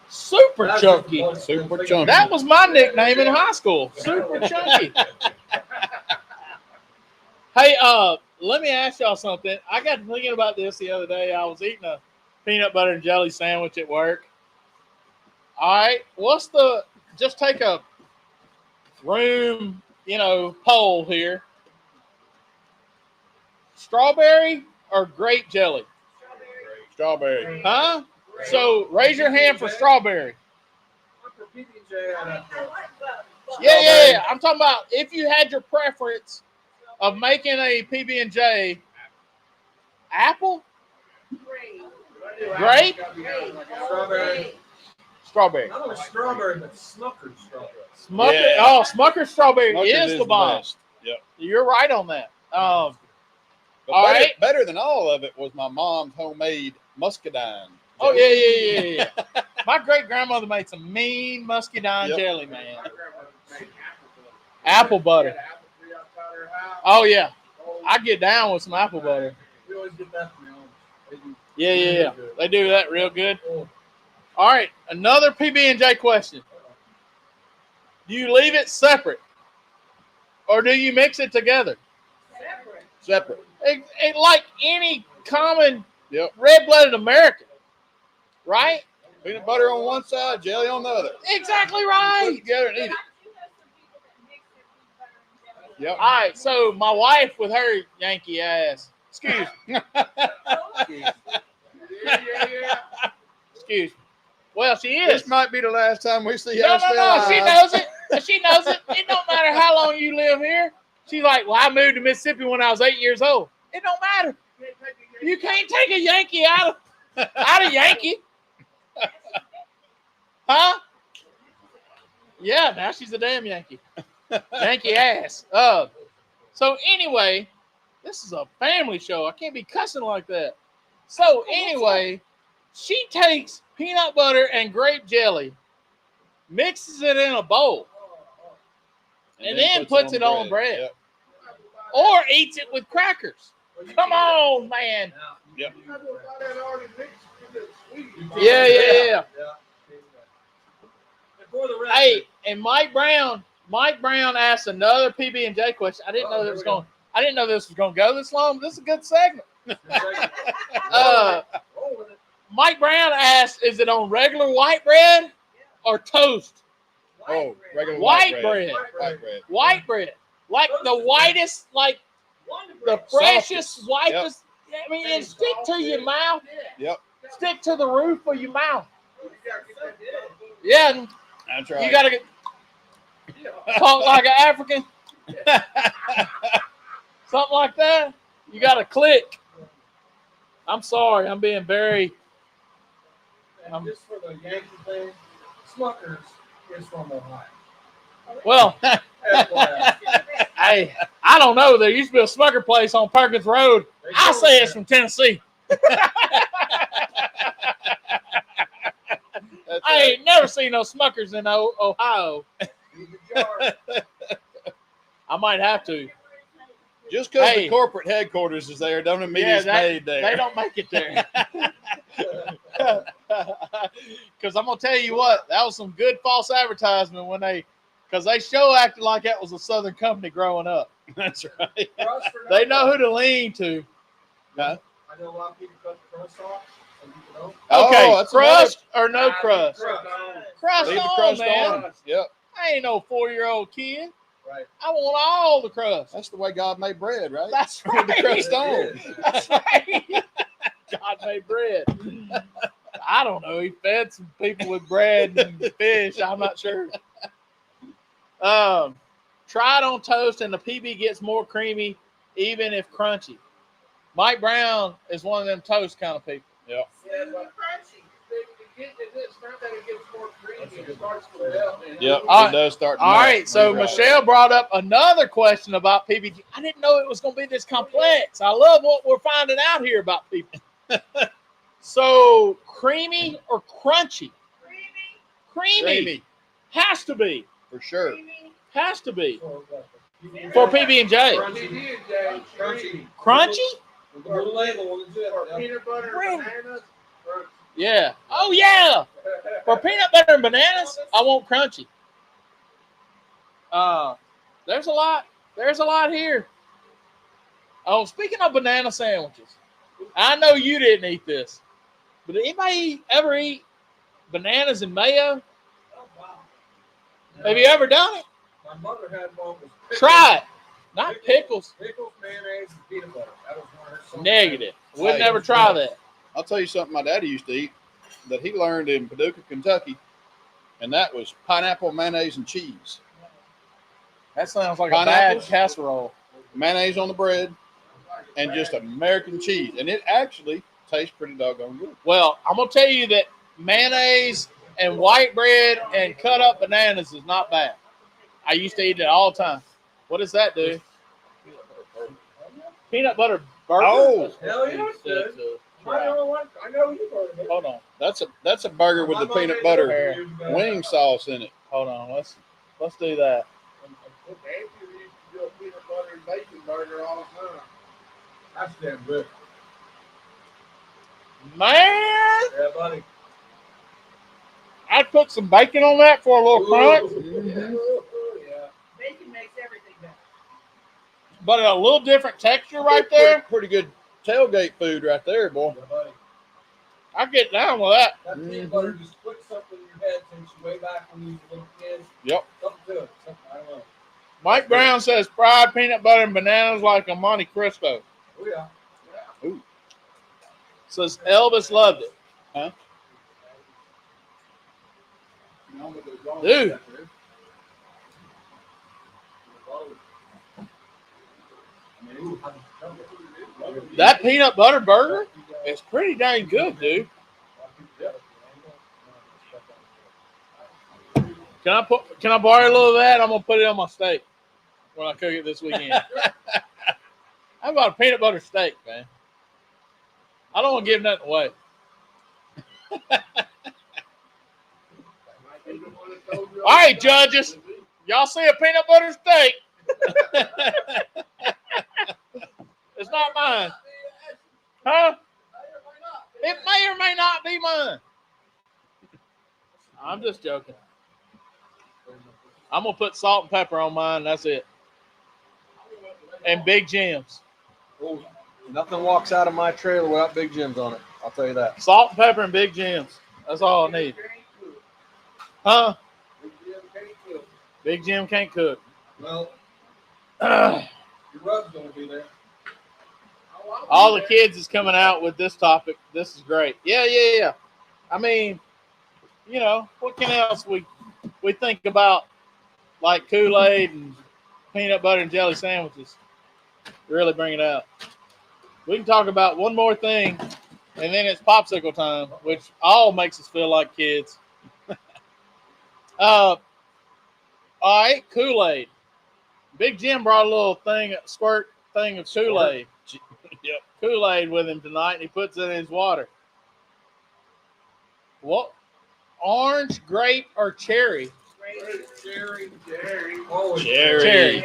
Super chunky. Super chunky. That was my nickname in high school. Super chunky. Hey, let me ask y'all something. I got thinking about this the other day. I was eating a peanut butter and jelly sandwich at work. All right, just take a room, poll here. Strawberry or grape jelly? Strawberry. Huh? So raise your hand for strawberry. Yeah. I'm talking about if you had your preference of making a PB&J, apple, grape, strawberry. Not only strawberry, but Smucker's strawberry. Smucker. Yeah. Oh, Smucker's strawberry Smucker's is the bomb. best. Yep. You're right on that. But All better, right. better than all of it was my mom's homemade muscadine. Oh yeah. My great grandmother made some mean muscadine Yep. jelly, man. My grandmother made Apple butter. She had apple tree outside her house. Oh yeah, Oh, I get down with some apple butter. we always get that from home. They do Yeah. good. They do that real good. Oh, All right, another PB&J question. Do you leave it separate, or do you mix it together? Separate. Separate. It like any common Yep. red-blooded American, right? Peanut butter on one side, jelly on the other. Exactly Put it right. together and eat I it. do know some people that mix their peanut butter and jelly. Yep. All right, so my wife with her Yankee ass. Excuse me. yeah. Excuse me. Well, she is. This might be the last time we see No, us. She knows it. She knows it. It don't matter how long you live here. She's like, well, I moved to Mississippi when I was 8 years old. It don't matter. You can't take a Yankee out of Yankee. Huh? Yeah, now she's a damn Yankee. Yankee ass. So anyway, this is a family show. I can't be cussing like that. So anyway, she takes peanut butter and grape jelly, mixes it in a bowl, and then puts it on bread. Yep. or eats it with crackers. Come on, man. Yep. Yeah. For the rest Hey, and Mike Brown asked another PB&J question. I didn't know this was going to go this long. This is a good segment. Mike Brown asked, is it on regular white bread or toast? Oh, regular White bread. White bread. White bread. Like the whitest, like the freshest, whitest. I mean, and stick to your mouth. Yep. Stick to the roof of your mouth. Yeah, That's right. you got to talk like an African. Something like that. You got to click. I'm sorry. I'm being very. And just for the Yankee thing, Smucker's is from Ohio. Well, FYI. hey, I don't know. There used to be a Smucker place on Perkins Road. I say it's from Tennessee. That's I right. ain't never seen no Smuckers in Ohio. I might have to. Just because Hey. the corporate headquarters is there, don't mean Yeah, it's made there. They don't make it there. Because I'm gonna tell you what, that was some good false advertisement because they show acted like that was a Southern company growing up. That's right. They know who to lean to. Huh? I know a lot of people cut the crust off. Some people don't. Okay, that's crust or no crust? Crust. Crust Leave the on, crust man. on. Yep. I ain't no 4-year-old kid. Right. I want all the crust. That's the way God made bread, right? That's With right. the crust on. That's right. God made bread. I don't know. He fed some people with bread and fish. I'm not sure. Try it on toast, and the PB gets more creamy, even if crunchy. Mike Brown is one of them toast kind of people. Yeah, but it's not that it gets more creamy. It starts to melt. Yep. All It does start to All melt. right, so You're right. Michelle brought up another question about PB. I didn't know it was going to be this complex. I love what we're finding out here about people. So, creamy or crunchy? Creamy. Has to be. For sure. Has to be. For For PB&J. Crunchy. Crunchy? With the little label on the jet. Yeah. Peanut butter, Really? bananas. Yeah. Oh, yeah. For peanut butter and bananas, I want crunchy. There's a lot. There's a lot here. Oh, speaking of banana sandwiches, I know you didn't eat this, but did anybody ever eat bananas and mayo? Oh, wow. Have you ever done it? My mother had one with pickles. Try it. Not pickles. Pickles, mayonnaise, and peanut butter. That was one of her songs. Negative. Would Hey, never try that. I'll tell you something my daddy used to eat that he learned in Paducah, Kentucky, and that was pineapple, mayonnaise, and cheese. That sounds like a bad Pineapples? casserole. Mayonnaise on the bread and just American cheese. And it actually tastes pretty doggone good. Well, I'm gonna tell you that mayonnaise and white bread and cut up bananas is not bad. I used to eat it all the time. What does that do? Peanut butter burger. Oh, Hell yeah, dude. I know you've heard of it. Hold on. that's a burger with the My mom peanut made butter it years ago. wing sauce in it. Hold on. Let's do that. Nancy used to do a peanut butter and bacon burger all the time. That's damn good. Man, Yeah, buddy. I'd put some bacon on that for a little crunch, Yeah. Bacon makes everything better. but a little different texture right there. Pretty good tailgate food right there, boy. Yeah, buddy. I get down with that. That peanut butter just puts something in your head since way back when you was little kids. Yep. Something to it. Something, I don't know. Mike Brown says fried peanut butter and bananas like a Monte Cristo. Oh, yeah. Says Elvis loved it. Dude. That peanut butter burger is pretty dang good, dude. Can I borrow a little of that? I'm gonna put it on my steak when I cook it this weekend. How about a peanut butter steak, man? I don't want to give nothing away. All right, judges. Y'all see a peanut butter steak? It's not mine. Huh? It may or may not be mine. I'm just joking. I'm going to put salt and pepper on mine. That's it. And Big Jim's. Oh, nothing walks out of my trailer without Big Jim's on it. I'll tell you that. Salt and pepper and Big Jim's. That's all I need. Huh? Big Jim can't cook. Well, All your rub's going to be there. the kids is coming out with this topic. This is great. Yeah. I mean, you know, what can else we think about, like Kool-Aid and peanut butter and jelly sandwiches? Really bring it out. We can talk about one more thing, and then it's popsicle time, which all makes us feel like kids. All right, Kool-Aid. Big Jim brought a little squirt thing of Kool-Aid. Yep, Kool-Aid with him tonight, and he puts it in his water. What? Orange, grape, or cherry? Cherry. Oh, Cherry. cherry.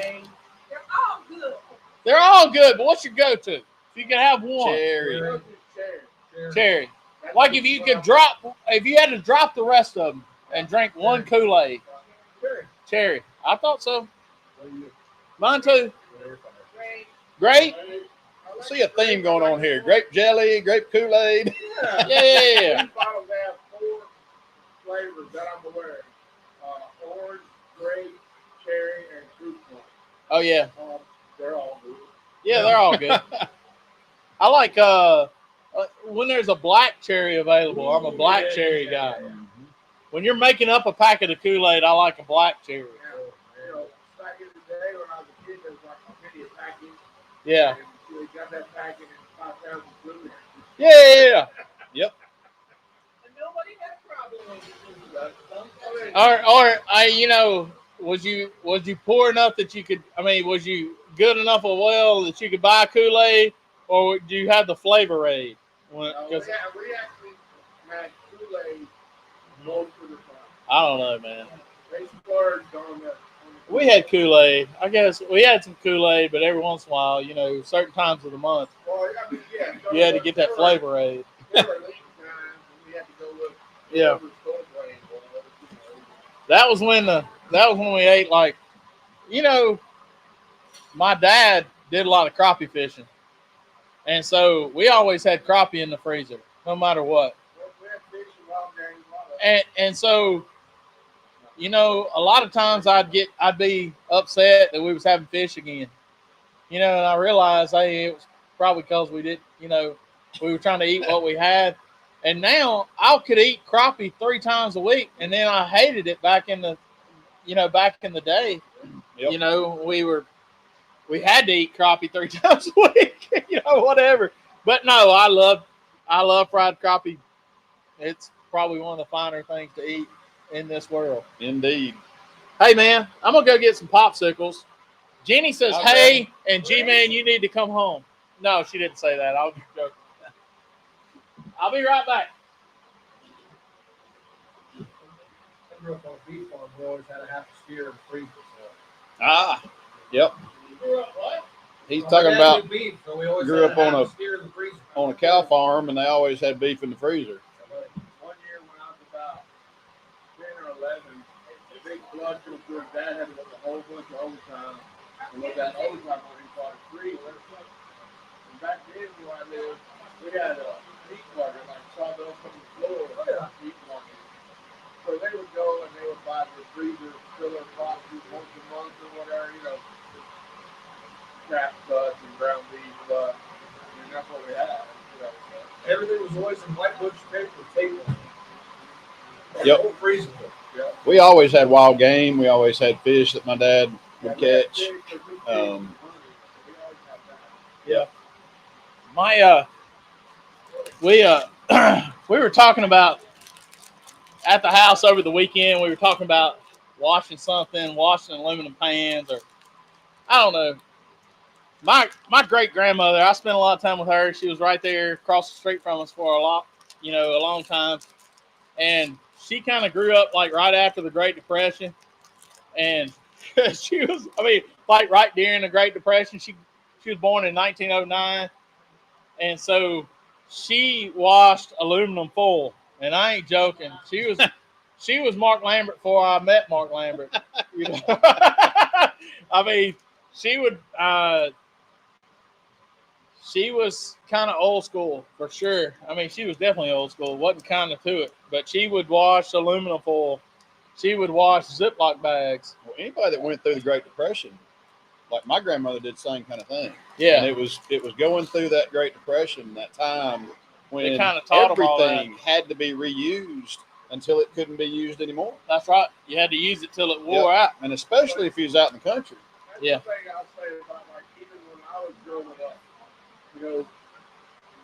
They're all good. They're all good, but what's your go-to? If you can have one, Cherry. cherry. Like if you had to drop the rest of them and drink one Kool-Aid, cherry. I thought so. Mine too. Grape? I see a theme going on here. Grape jelly, grape Kool-Aid. Yeah. These bottles have 4 flavors that I'm aware of. Orange, grape, cherry, and fruit punch. Oh yeah. They're all good. Yeah, they're all good. I like when there's a black cherry available. I'm a black cherry guy. When you're making up a packet of Kool-Aid, I like a black cherry. You know, back in the day when I was a kid, there was like a mini package. Yeah. And we got that packet in 5,000 blue. Yeah. And nobody had a problem with it. Was you poor enough that you could? I mean, was you good enough of well that you could buy Kool-Aid, or do you have the Flavor Aid? We actually had Kool-Aid most of the time. I don't know, man. They splurged on that. We had Kool-Aid. I guess we had some Kool-Aid, but every once in a while, you know, certain times of the month, Well, I mean, yeah, you had to get that Flavor Aid. There were lean times, and we had to go look. Yeah. whatever store brand was, you know. That was when we ate, like, you know, my dad did a lot of crappie fishing, and so we always had crappie in the freezer, no matter what. We had fish and wild game, a lot of And so, you know, a lot of times I'd be upset that we was having fish again, you know, and I realized, hey, it was probably because we didn't, you know, we were trying to eat what we had. And now I could eat crappie 3 times a week, and then I hated it back in the day. Yep. You know, we had to eat crappie 3 times a week, you know, whatever. But no, I love fried crappie. probably one of the finer things to eat in this world. Indeed. Hey, man, I'm going to go get some popsicles. Jenny says, I'll hey, and G-Man, you need to come home. No, she didn't say that. I was just joking. I'll be right back. I grew up on a beef farm. We always had a half a steer in the freezer. Ah, yep. You grew up what? He's My talking dad about did beef, so we always grew had up on half a- steer in the freezer. on a cow farm, and they always had beef in the freezer. But one year when I was about 10 or 11, a big flood came through. Dad had to work a whole bunch of overtime. And with that overtime money, he bought a freezer. And back then, where I lived, we had a meat market, like sawdust on the floor, meat market. So they would go and they would buy their freezer, fill their boxes once a month or whatever, crap cuts and ground beef, but that's what we had. So everything was always in white butcher paper table. Yep. Whole freezer. Yeah. We always had wild game. We always had fish that my dad would catch. My we were talking about at the house over the weekend. We were talking about washing aluminum pans, or I don't know. My great grandmother, I spent a lot of time with her. She was right there across the street from us for a long time, and she kind of grew up like right after the Great Depression, and she was, like right during the Great Depression. She was born in 1909. And so she washed aluminum foil, and I ain't joking. She was Mark Lambert before I met Mark Lambert. You know, she would. She was kind of old school for sure. She was definitely old school. Wasn't kind of to it, but she would wash aluminum foil. She would wash Ziploc bags. Well, anybody that went through the Great Depression, like my grandmother did the same kind of thing. Yeah, And it was going through that Great Depression, that time when They kinda taught 'em all that. everything had to be reused until it couldn't be used anymore. that's right. You had to use it till it wore out. And especially if you was out in the country. That's Yeah. the thing I'll say about, like, even when I was growing up,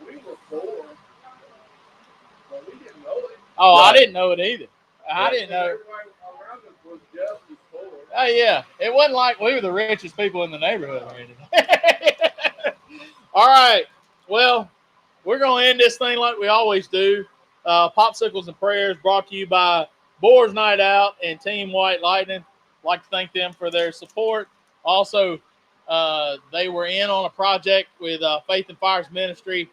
we were poor, but we didn't know it. Oh, Right. I didn't know it either. I didn't know. Everybody around us was just as poor. Oh yeah, it wasn't like we were the richest people in the neighborhood or anything. All right, well, we're gonna end this thing like we always do. Popsicles and prayers brought to you by Boars Night Out and Team White Lightning. I'd like to thank them for their support. Also, they were in on a project with Faith and Fires Ministry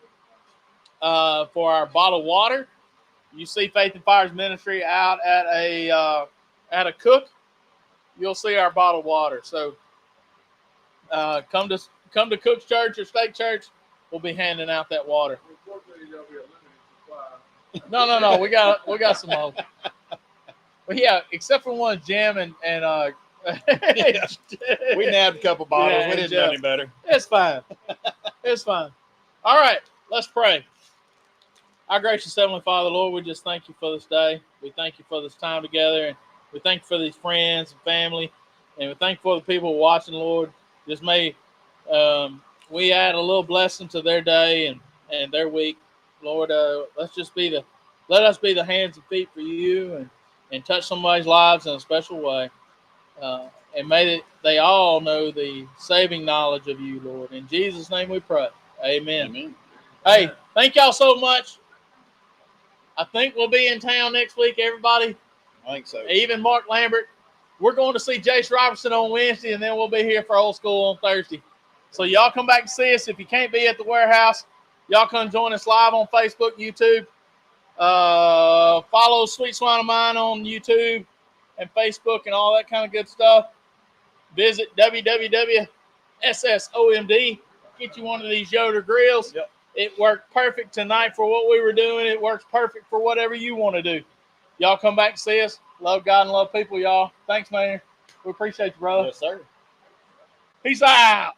for our bottled water. You see Faith and Fires Ministry out at a cook, you'll see our bottled water. So come to Cook's Church or State Church. We'll be handing out that water. Unfortunately, there'll be a limited supply. No. We got some more. But yeah, except for one Jim and We nabbed a couple bottles. Yeah, We didn't yeah. know any better. It's fine. It's fine. All right, let's pray. Our gracious Heavenly Father, Lord, we just thank you for this day. We thank you for this time together. And we thank you for these friends and family. And we thank you for the people watching, Lord. Just may we add a little blessing to their day and their week. Lord, let us be the hands and feet for you and touch somebody's lives in a special way. And may they all know the saving knowledge of you, Lord. In Jesus' name we pray. Amen. Amen. Hey, thank y'all so much. I think we'll be in town next week, everybody. I think so. Even Mark Lambert. We're going to see Jace Robertson on Wednesday, and then we'll be here for Old School on Thursday. So y'all come back and see us. If you can't be at the warehouse, y'all come join us live on Facebook, YouTube. Follow Sweet Swine of Mine on YouTube and Facebook and all that kind of good stuff. Visit www.ssomd. Get you one of these Yoder grills. Yep. It worked perfect tonight for what we were doing. It works perfect for whatever you want to do. Y'all come back and see us. Love God and love people, y'all. Thanks, man. We appreciate you, brother. Yes, sir. Peace out.